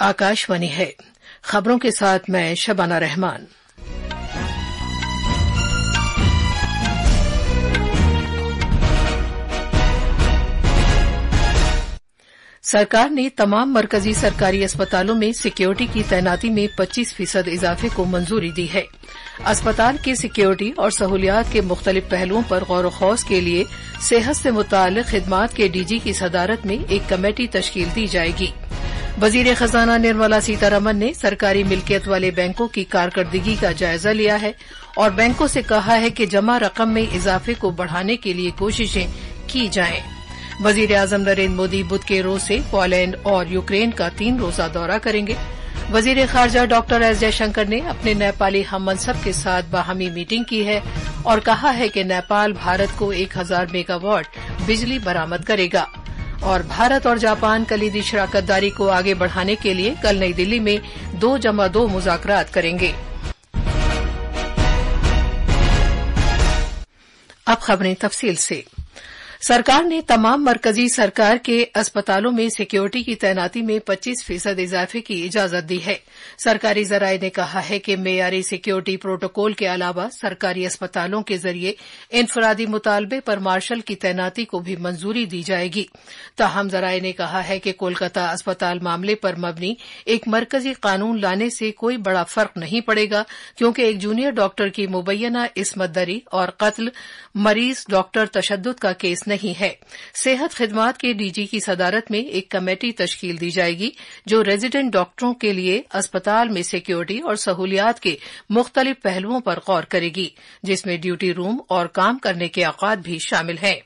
आकाशवाणी है। खबरों के साथ मैं शबाना रहमान। सरकार ने तमाम मरकजी सरकारी अस्पतालों में सिक्योरिटी की तैनाती में 25% इजाफे को मंजूरी दी है। अस्पताल की सिक्योरिटी और सहूलियात के मुख्तलिफ पहलुओं पर गौर व खौज के लिए सेहत से मुताल्लिक खिदमात के डीजी की सदारत में एक कमेटी तश्कील दी जाएगी। वजीर खजाना निर्मला सीतारमण ने सरकारी मिल्कियत वाले बैंकों की कारकर्दगी का जायजा लिया है और बैंकों से कहा है कि जमा रकम में इजाफे को बढ़ाने के लिए कोशिशें की जाएं। वजीर आजम नरेंद्र मोदी बुध के रोज से पोलैंड और यूक्रेन का 3 रोजा दौरा करेंगे। वजीर खारजा डॉक्टर एस जयशंकर ने अपने नेपाली हममनसब के साथ बाहमी मीटिंग की है और कहा है कि नेपाल भारत को 1000 मेगावाट बिजली बरामद करेगा। और भारत और जापान कलीदी शराकतदारी को आगे बढ़ाने के लिए कल नई दिल्ली में 2+2 मुज़ाकरात करेंगे। अब खबरें तफसील से। सरकार ने तमाम मरकजी सरकार के अस्पतालों में सिक्योरिटी की तैनाती में 25% इजाफे की इजाजत दी है। सरकारी जराये ने कहा है कि मेयारी सिक्योरिटी प्रोटोकॉल के अलावा सरकारी अस्पतालों के जरिए इनफरादी मुतालबे पर मार्शल की तैनाती को भी मंजूरी दी जाएगी। ताहम जराये ने कहा है कि कोलकाता अस्पताल मामले पर मबनी एक मरकजी कानून लाने से कोई बड़ा फर्क नहीं पड़ेगा, क्योंकि एक जूनियर डॉक्टर की मुबैना इस्मत दरी और कत्ल मरीज डॉक्टर तशद्दुद का केस नहीं है। सेहत खिदमात के डीजी की सदारत में एक कमेटी तश्कील दी जाएगी जो रेजिडेंट डॉक्टरों के लिए अस्पताल में सिक्योरिटी और सहूलियात के मुख्तलिफ पहलुओं पर गौर करेगी, जिसमें ड्यूटी रूम और काम करने के औकात भी शामिल हैं।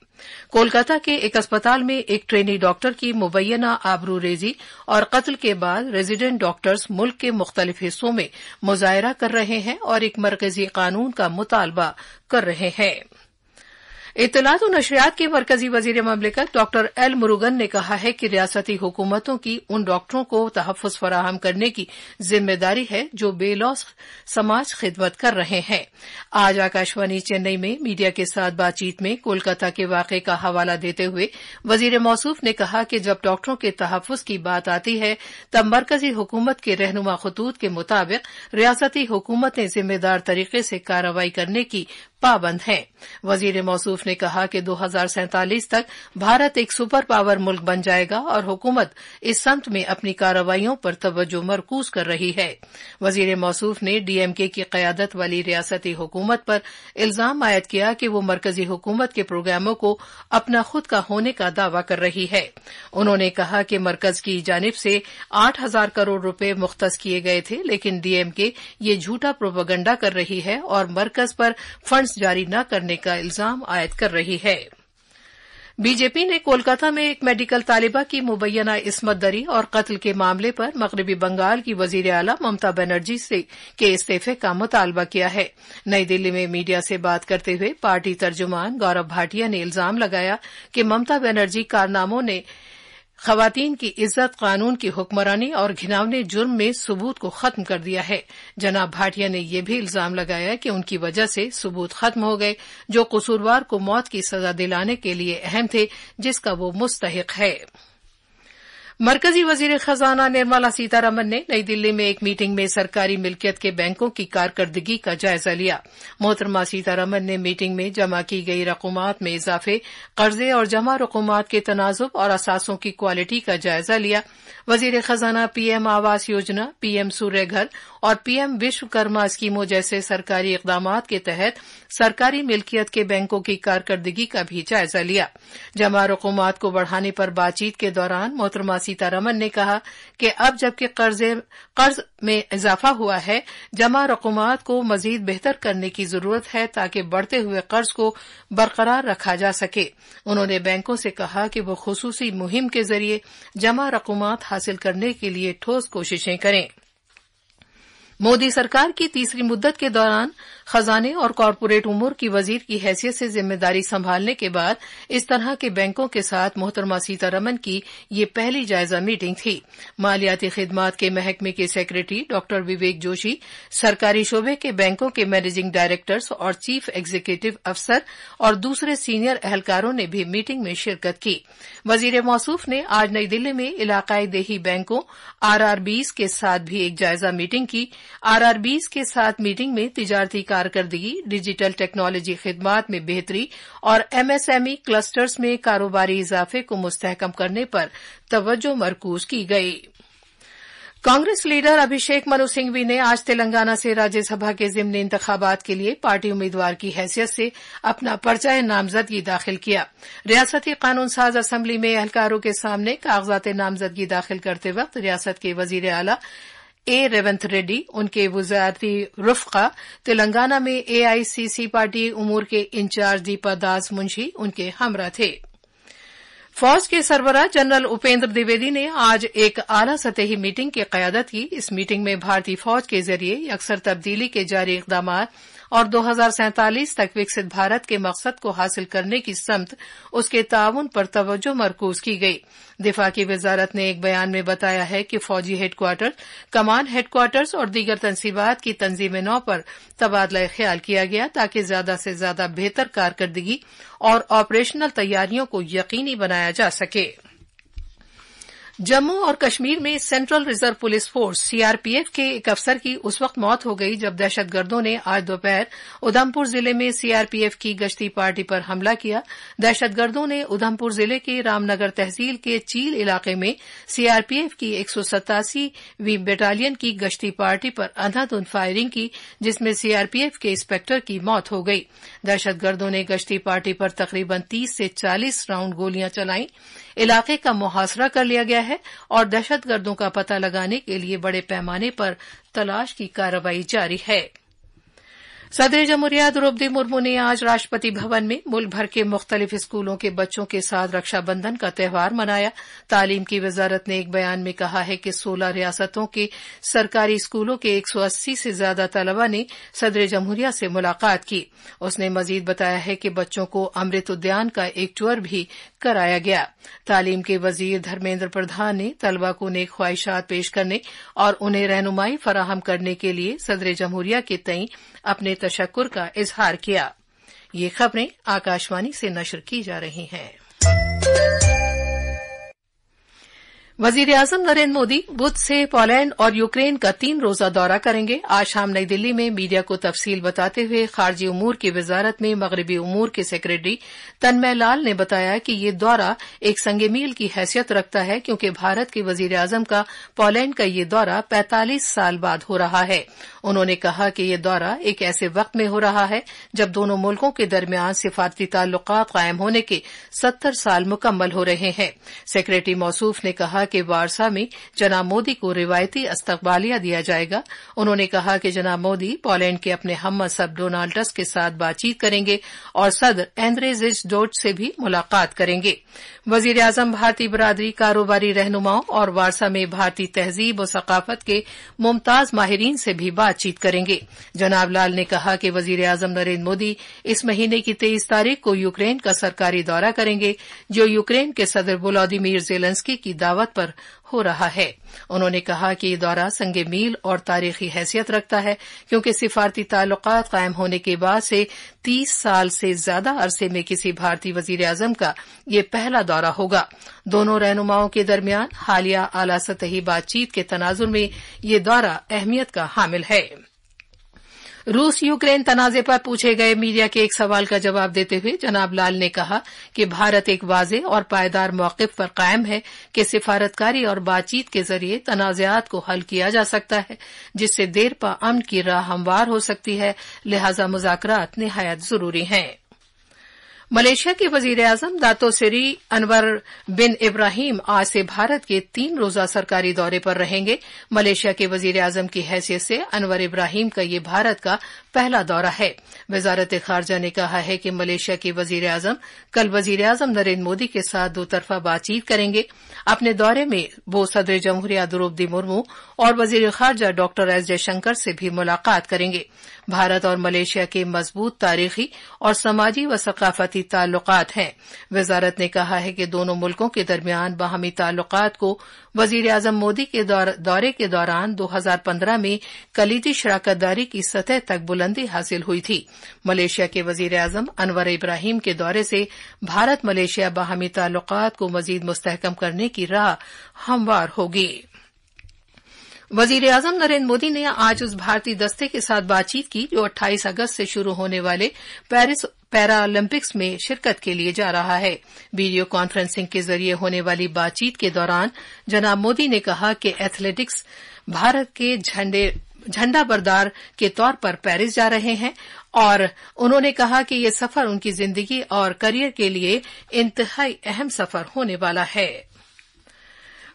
कोलकाता के एक अस्पताल में एक ट्रेनी डॉक्टर की मुबैना आबरूरेजी और कत्ल के बाद रेजिडेंट डॉक्टर्स मुल्क के मुख्तलिफ हिस्सों में मुजाहरा कर रहे हैं और एक मरकजी कानून का मुतालबा कर रहे हैं। इत्तलात और नशरियात के मरकजी वजीर ममलिकत डॉक्टर एल मुरुगन ने कहा है कि रियासती हुकूमतों की उन डॉक्टरों को तहफ़्फ़ुज़ फराहम करने की जिम्मेदारी है जो बेलौस समाज खिदमत कर रहे हैं। आज आकाशवाणी चेन्नई में मीडिया के साथ बातचीत में कोलकाता के वाक़े का हवाला देते हुए वजीर मौसूफ ने कहा कि जब डॉक्टरों के तहफ़्फ़ुज़ की बात आती है तब मरकजी हुकूमत के रहनुमा खतूत के मुताबिक रियासती हुकूमतें जिम्मेदार तरीके से कार्रवाई करने की पाबंद हैं। वजीर मौसूफ ने कहा कि 2047 तक भारत एक सुपर पावर मुल्क बन जाएगा और हुकूमत इस सम्त में अपनी कार्रवाइयों पर तवज्जो मरकूज कर रही है। वजीर मौसूफ ने डीएमके की क़यादत वाली रियासती हुकूमत पर इल्जाम आयद किया कि वो मरकजी हुकूमत के प्रोग्रामों को अपना खुद का होने का दावा कर रही है। उन्होंने कहा कि मरकज की जानिब से 8,000 करोड़ रुपए मुख्तस किए गए थे, लेकिन डीएमके ये झूठा प्रोपेगेंडा कर रही है और मरकज पर फंड्स जारी न करने का इल्जाम आयद कर रही है। बीजेपी ने कोलकाता में एक मेडिकल तालिबा की मुबैना इस्मत दरी और कत्ल के मामले पर मगरबी बंगाल की वजीर आला ममता बनर्जी के इस्तीफे का मुतालबा किया है। नई दिल्ली में मीडिया से बात करते हुए पार्टी तर्जुमान गौरव भाटिया ने इल्जाम लगाया कि ममता बनर्जी कारनामों ने खवातीन की इज्जत, कानून की हुक्मरानी और घिनौने जुर्म में सबूत को खत्म कर दिया है। जनाब भाटिया ने यह भी इल्जाम लगाया कि उनकी वजह से सबूत खत्म हो गए जो कसूरवार को मौत की सजा दिलाने के लिए अहम थे, जिसका वो मुस्तहिक है। मरकजी वजीर खजाना निर्मला सीतारमण ने नई दिल्ली में एक मीटिंग में सरकारी मिल्कियत के बैंकों की कारकर्दगी का जायजा लिया। मोहतरमा सीतारमण ने मीटिंग में जमा की गई रकूमात में इजाफे, कर्जे और जमा रकूमात के तनाजुब और असासों की क्वालिटी का जायजा लिया। वजीर खजाना पीएम आवास योजना, पीएम सूर्य घर और पीएम विश्वकर्मा स्कीमों जैसे सरकारी इकदामात के तहत सरकारी मिल्कियत के बैंकों की कारकर्दगी का भी जायजा लिया। जमा रकूमात को बढ़ाने पर बातचीत के दौरान मोहतरमा सीतारमण ने कहा कि अब जबकि कर्ज में इजाफा हुआ है, जमा रकूमात को मजीद बेहतर करने की जरूरत है ताकि बढ़ते हुए कर्ज को बरकरार रखा जा सके। उन्होंने बैंकों से कहा कि वो खुसूसी मुहिम के जरिए जमा रकूमात हासिल करने के लिए ठोस कोशिशें करें। मोदी सरकार की तीसरी मुद्दत के दौरान खजाने और कॉरपोरेट उमूर की वजीर की हैसियत से जिम्मेदारी संभालने के बाद इस तरह के बैंकों के साथ मोहतरमा सीतारमन की ये पहली जायजा मीटिंग थी। मालियाती खिदमात के महकमे के सेक्रेटरी डॉक्टर विवेक जोशी, सरकारी शोबे के बैंकों के मैनेजिंग डायरेक्टर्स और चीफ एग्जीक्यूटिव अफसर और दूसरे सीनियर एहलकारों ने भी मीटिंग में शिरकत की। वजीर मौसूफ ने आज नई दिल्ली में इलाकाई देही बैंकों आरआरबीज के साथ भी एक जायजा मीटिंग की। आरआरबीज के साथ मीटिंग में तिजारती कारकर्दगी, डिजिटल टेक्नोलॉजी खिदमात में बेहतरी और एमएसएमई क्लस्टर्स में कारोबारी इजाफे को मुस्तहकम करने पर तवज्जो मरकूज की गई। कांग्रेस लीडर अभिषेक मनु सिंघवी ने आज तेलंगाना से राज्यसभा के ज़िमनी इंतखाबात के लिए पार्टी उम्मीदवार की हैसियत से अपना पर्चा नामजदगी दाखिल किया। रियासती कानून साज असेंबली में एहलकारों के सामने कागजात नामजदगी दाखिल करते वक्त रियासत के वजीर आला ए रेवंत रेड्डी, उनके वज़ारती रुफ़क़ा, तेलंगाना में एआईसीसी पार्टी उमूर के इंचार्ज दीपा दास मुंशी उनके हमरा थे। फौज के सरबराह जनरल उपेंद्र द्विवेदी ने आज एक आला सतही मीटिंग की क़यादत की। इस मीटिंग में भारतीय फौज के जरिए यकसर तब्दीली के जारी इक़दामात और 2047 तक विकसित भारत के मकसद को हासिल करने की समत उसके ताउन पर तवज्जो मरकूज की गई। दिफा की वजारत ने एक बयान में बताया है कि फौजी हेडक्वार्टर, कमान हेडक्वार्टर्स और दीगर तंसीबात की तंजीम नौ पर तबादला ख्याल किया गया ताकि ज्यादा से ज्यादा बेहतर कारकर्दगी और ऑपरेशनल तैयारियों को यकीनी बनाया जा सके। जम्मू और कश्मीर में central reserve police force CRPF के एक अफसर की उस वक्त मौत हो गई जब दहशतगर्दों ने आज दोपहर उधमपुर जिले में सीआरपीएफ की गश्ती पार्टी पर हमला किया। दहशतगर्दों ने उधमपुर जिले के रामनगर तहसील के चील इलाके में सीआरपीएफ की 187वीं बटालियन की गश्ती पार्टी पर अंधाधुंध फायरिंग की, जिसमें सीआरपीएफ के इंस्पेक्टर की मौत हो गई। दहशतगर्दों ने गश्ती पार्टी पर तकरीबन 30 से 40 राउंड गोलियां चलाई। इलाके का मुहासरा कर लिया गया है और दहशतगर्दों का पता लगाने के लिए बड़े पैमाने पर तलाश की कार्रवाई जारी है। सदर जमहूरिया द्रौपदी मुर्मू ने आज राष्ट्रपति भवन में मुल्क भर के मुख्तलिफ स्कूलों के बच्चों के साथ रक्षाबंधन का त्यौहार मनाया। तालीम की वजारत ने एक बयान में कहा है कि 16 रियासतों के सरकारी स्कूलों के 180 से ज्यादा तलबा ने सदर जमहूरिया से मुलाकात की। उसने मजीद बताया है कि बच्चों को अमृत उद्यान का एक टूर भी कराया गया। तालीम के वजीर धर्मेंद्र प्रधान ने तलबा को नेक ख्वाहिशात पेश करने और उन्हें रहनुमाई फराहम करने के लिए सदर जमहूरिया के तई अपने तशक्कुर का इजहार किया। ये खबरें आकाशवाणी से नशर की जा रही हैं। वजीर आजम नरेंद्र मोदी बुध से पोलैंड और यूक्रेन का 3 रोजा दौरा करेंगे। आज शाम नई दिल्ली में मीडिया को तफसील बताते हुए खारजी उमूर की वजारत में मगरबी उमूर के सेक्रेटरी तन्मय लाल ने बताया कि ये दौरा एक संगे मील की हैसियत रखता है क्योंकि भारत के वजीर आजम का पोलैंड का ये दौरा 45 साल बाद हो रहा है। उन्होंने कहा कि ये दौरा एक ऐसे वक्त में हो रहा है जब दोनों मुल्कों के दरमियान सिफारती ताल्लुकात कायम होने के 70 साल मुकम्मल हो रहे हैं। सेक्रेटरी मौसूफ ने कहा कि वारसा में जनाब मोदी को रिवायती इस्तकबालिया दिया जाएगा। उन्होंने कहा कि जनाब मोदी पोलैंड के अपने हमसब डोनाल्ड टस्क के साथ बातचीत करेंगे और सदर एंड्रेजिच डोट से भी मुलाकात करेंगे। वजीर आजम भारतीय बरादरी, कारोबारी रहनुमाओं और वारसा में भारतीय तहजीब और सकाफत के मुमताज माहिरीन से भी बातचीत करेंगे। जनाब लाल ने कहा कि वजीर आजम नरेंद्र मोदी इस महीने की 23 तारीख को यूक्रेन का सरकारी दौरा करेंगे, जो यूक्रेन के सदर वोलोदिमीर ज़ेलेंस्की की दावत पर हो रहा है। उन्होंने कहा कि ये दौरा संगे मील और तारीखी हैसियत रखता है क्योंकि सिफारती ताल्लुकात कायम होने के बाद से 30 साल से ज्यादा अरसे में किसी भारतीय वजीर आजम का ये पहला दौरा होगा। दोनों रहनुमाओं के दरमियान हालिया आला सतही बातचीत के तनाजुर में ये दौरा अहमियत का हामिल है। रूस यूक्रेन तनाजे पर पूछे गए मीडिया के एक सवाल का जवाब देते हुए जनाब लाल ने कहा कि भारत एक वाज़ेह और पायदार मौक़िफ़ पर कायम है कि सिफारतकारी और बातचीत के जरिए तनाज़ात को हल किया जा सकता है, जिससे देर पा अमन की राह हमवार हो सकती है। लिहाजा मुज़ाकरात निहायत जरूरी हैं। मलेशिया के वजीर-ए-आजम दातो सिरी अनवर बिन इब्राहिम आज से भारत के 3 रोजा सरकारी दौरे पर रहेंगे। मलेशिया के वजीर-ए-आजम की हैसियत से अनवर इब्राहिम का ये भारत का पहला दौरा है। वजारत खारजा ने कहा है कि मलेशिया के वजीर-ए-आजम कल वजीर-ए-आजम नरेंद्र मोदी के साथ दोतरफा बातचीत करेंगे। अपने दौरे में वो सदर जमहूरिया द्रौपदी मुर्मू और वजीर खारजा डॉक्टर एस जयशंकर से भी मुलाकात करेंगे। भारत और मलेशिया के मजबूत तारीखी और समाजी व सकाफती ताल्लुकात हैं। वजारत ने कहा है कि दोनों मुल्कों के दरमियान बाहमी ताल्लुकात को वजीर-ए-आजम मोदी के दौरे के दौरान 2015 में कलीदी शराकतदारी की सतह तक बुलंदी हासिल हुई थी। मलेशिया के वजीर-ए-आजम अनवर इब्राहिम के दौरे से भारत मलेशिया बाहमी ताल्लुकात को मजीद मुस्तहकम करने की राह हमवार होगी। वजीर-ए-आजम नरेंद्र मोदी ने आज उस भारतीय दस्ते के साथ बातचीत की जो 28 अगस्त से शुरू होने वाले पेरिस पैरालंपिक्स में शिरकत के लिए जा रहा है। वीडियो कॉन्फ्रेंसिंग के जरिए होने वाली बातचीत के दौरान जनाब मोदी ने कहा कि एथलेटिक्स भारत के झंडा बरदार के तौर पर पेरिस जा रहे हैं और उन्होंने कहा कि ये सफर उनकी जिंदगी और करियर के लिए इंतहाई अहम सफर होने वाला है।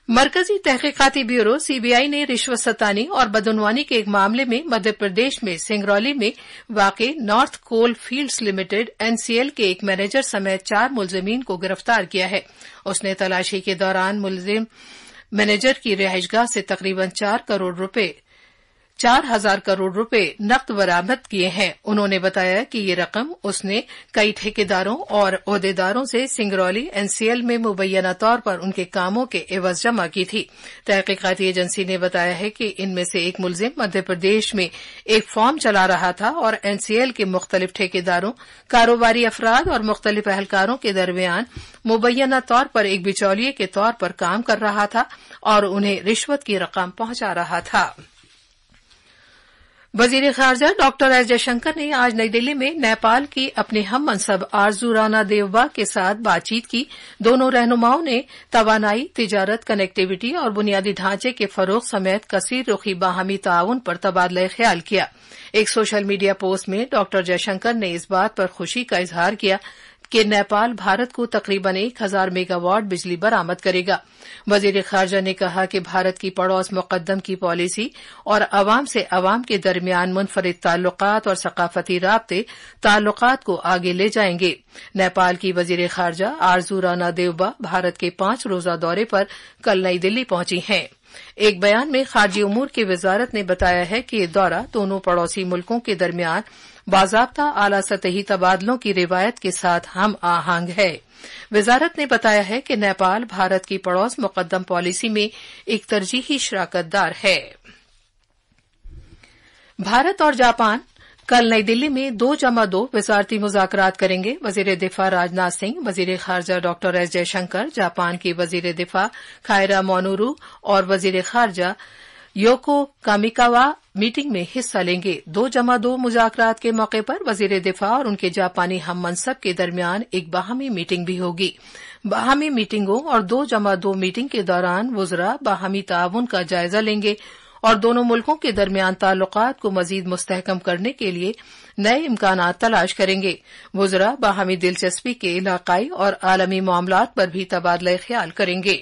मरकजी तहकीकाती ब्यूरो सीबीआई ने रिश्वत सतानी और बदउनवानी के एक मामले में मध्य प्रदेश में सिंगरौली में वाक़ नॉर्थ कोल फील्ड्स लिमिटेड एनसीएल के एक मैनेजर समेत 4 मुलजिमीन को गिरफ्तार किया है। उसने तलाशी के दौरान मुलजिम मैनेजर की रिहाइशगाह से तकरीबन 4,000 करोड़ रुपए नकद बरामद किए हैं। उन्होंने बताया कि ये रकम उसने कई ठेकेदारों और ओहदेदारों से सिंगरौली एनसीएल में मुबैना तौर पर उनके कामों के एवज जमा की थी। तहकीकाती एजेंसी ने बताया है कि इनमें से एक मुलजिम मध्य प्रदेश में एक फॉर्म चला रहा था और एनसीएल के मुख्तलिफ ठेकेदारों, कारोबारी अफराद और मुख्तलिफ अहलकारों के दरमियान मुबैना तौर पर एक बिचौलिए के तौर पर काम कर रहा था और उन्हें रिश्वत की रकम पहुंचा रहा था। वजीर खारजा डॉक्टर एस जयशंकर ने आज नई दिल्ली में नेपाल की अपने हम मनसब आरजू राना देवबा के साथ बातचीत की। दोनों रहनुमाओं ने तवानाई, तिजारत, कनेक्टिविटी और बुनियादी ढांचे के फरोग समेत कसीर रुखी बाहमी ताउन पर तबादला ख्याल किया। एक सोशल मीडिया पोस्ट में डॉक्टर जयशंकर ने इस बात पर खुशी का इजहार किया कि नेपाल भारत को तकरीबन 1000 मेगावाट बिजली बरामद करेगा। वजीर खारजा ने कहा कि भारत की पड़ोस मुकद्दम की पॉलिसी और अवाम से अवाम के दरमियान मुनफरिद ताल्लुकात और सकाफती राब्ते ताल्लुकात को आगे ले जाएंगे। नेपाल की वजीर खारजा आरजू राना देवबा भारत के 5 रोजा दौरे पर कल नई दिल्ली पहुंची हैं। एक बयान में खारजी उमूर की वजारत ने बताया है कि ये दौरा दोनों पड़ोसी मुल्कों के दरमियान बाज़ाब्ता आला सतही तबादलों की रिवायत के साथ हम आहंग है। वजारत ने बताया है कि नेपाल भारत की पड़ोस मुकद्दम पॉलिसी में एक तरजीही शराकतदार है। भारत और जापान कल नई दिल्ली में 2+2 वजारती मुज़ाकरात करेंगे। वजीर दिफा राजनाथ सिंह, वजीर खारजा डॉक्टर एस जयशंकर, जापान की वजीर दिफा खायरा मोनोरू और वजीर खारजा योको कामिकावा मीटिंग में हिस्सा लेंगे। 2+2 मुज़ाकरात के मौके पर वजीर दिफा और उनके जापानी हम मनसब के दरमियान एक बाहमी मीटिंग भी होगी। बाहमी मीटिंगों और 2+2 मीटिंग के दौरान वुज़रा बाहमी ताउन का जायजा लेंगे और दोनों मुल्कों के दरमियान ताल्लुकात को मजीद मुस्तहकम करने के लिए नए इम्कानात तलाश करेंगे। वुज़रा बाहमी दिलचस्पी के इलाकाई और आलमी मामलात पर भी तबादला ख्याल करेंगे।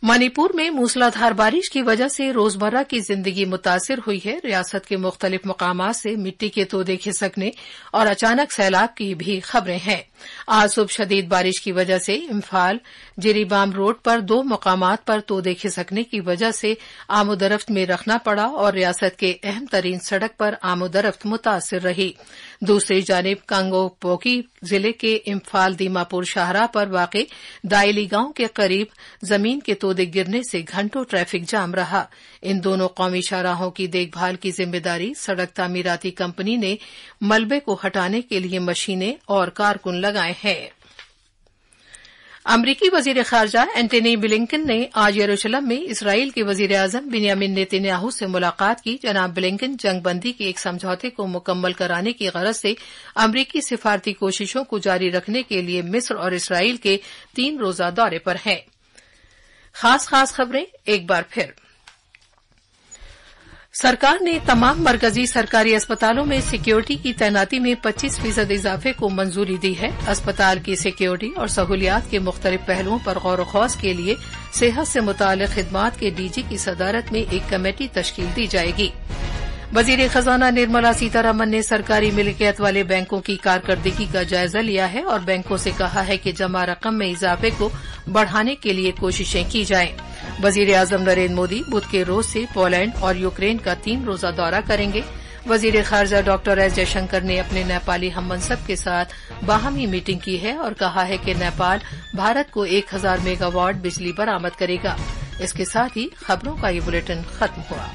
मणिपुर में मूसलाधार बारिश की वजह से रोजमर्रा की जिंदगी मुतासिर हुई है। रियासत के मुख्तलिफ मकामात से मिट्टी के तोदे खिसकने और अचानक सैलाब की भी खबरें हैं। आज सुबह शदीद बारिश की वजह से इम्फाल जिरीबाम रोड पर 2 मकामात पर तोदे खिसकने की वजह से आमोदरफ्त में रखना पड़ा और रियासत के अहम तरीन सड़क पर आमोदरफ्त मुतासिर रही। दूसरी जानिब कांगोपोकी जिले के इम्फाल दीमापुर शाहराह पर वाक़े दाइली गांव के करीब जमीन के तोदे गिरने से घंटों ट्रैफिक जाम रहा। इन दोनों कौमी शाहराहों की देखभाल की जिम्मेदारी सड़क तामीराती कंपनी ने मलबे को हटाने के लिए मशीनें और कारकुन लगाए हैं। अमरीकी वजीर खारजा एंटनी ब्लिंकन ने आज यरूशलेम में इसराइल के वजीर आजम बिन्यामिन नेतन्याहू से मुलाकात की। जनाब ब्लिंकन जंगबंदी के एक समझौते को मुकम्मल कराने की गरज से अमरीकी सिफारती कोशिशों को जारी रखने के लिए मिस्र और इसराइल के 3 रोजा दौरे पर हैं। खास खबरें एक बार फिर। सरकार ने तमाम मरकजी सरकारी अस्पतालों में सिक्योरिटी की तैनाती में 25% इजाफे को मंजूरी दी है। अस्पताल की सिक्योरिटी और सहूलियात के मुख्तलिफ पहलुओं पर गौर व खौज के लिए सेहत से मुताल्लिक खिदमात के डीजी की सदारत में एक कमेटी तश्कील दी जाएगी। वजीर खजाना निर्मला सीतारमण ने सरकारी मिल्कियत वाले बैंकों की कारकर्दगी का जायजा लिया है और बैंकों से कहा है कि जमा रकम में इजाफे को बढ़ाने के लिए कोशिशें की जाएं। वजीर आजम नरेंद्र मोदी बुध के रोज से पोलैंड और यूक्रेन का 3 रोजा दौरा करेंगे। वजीर खारजा डॉक्टर एस जयशंकर ने अपने नेपाली हममनसब के साथ बाहमी मीटिंग की है और कहा है कि नेपाल भारत को 1000 मेगावाट बिजली बरामद करेगा। इसके साथ ही खबरों का ये बुलेटिन खत्म हुआ।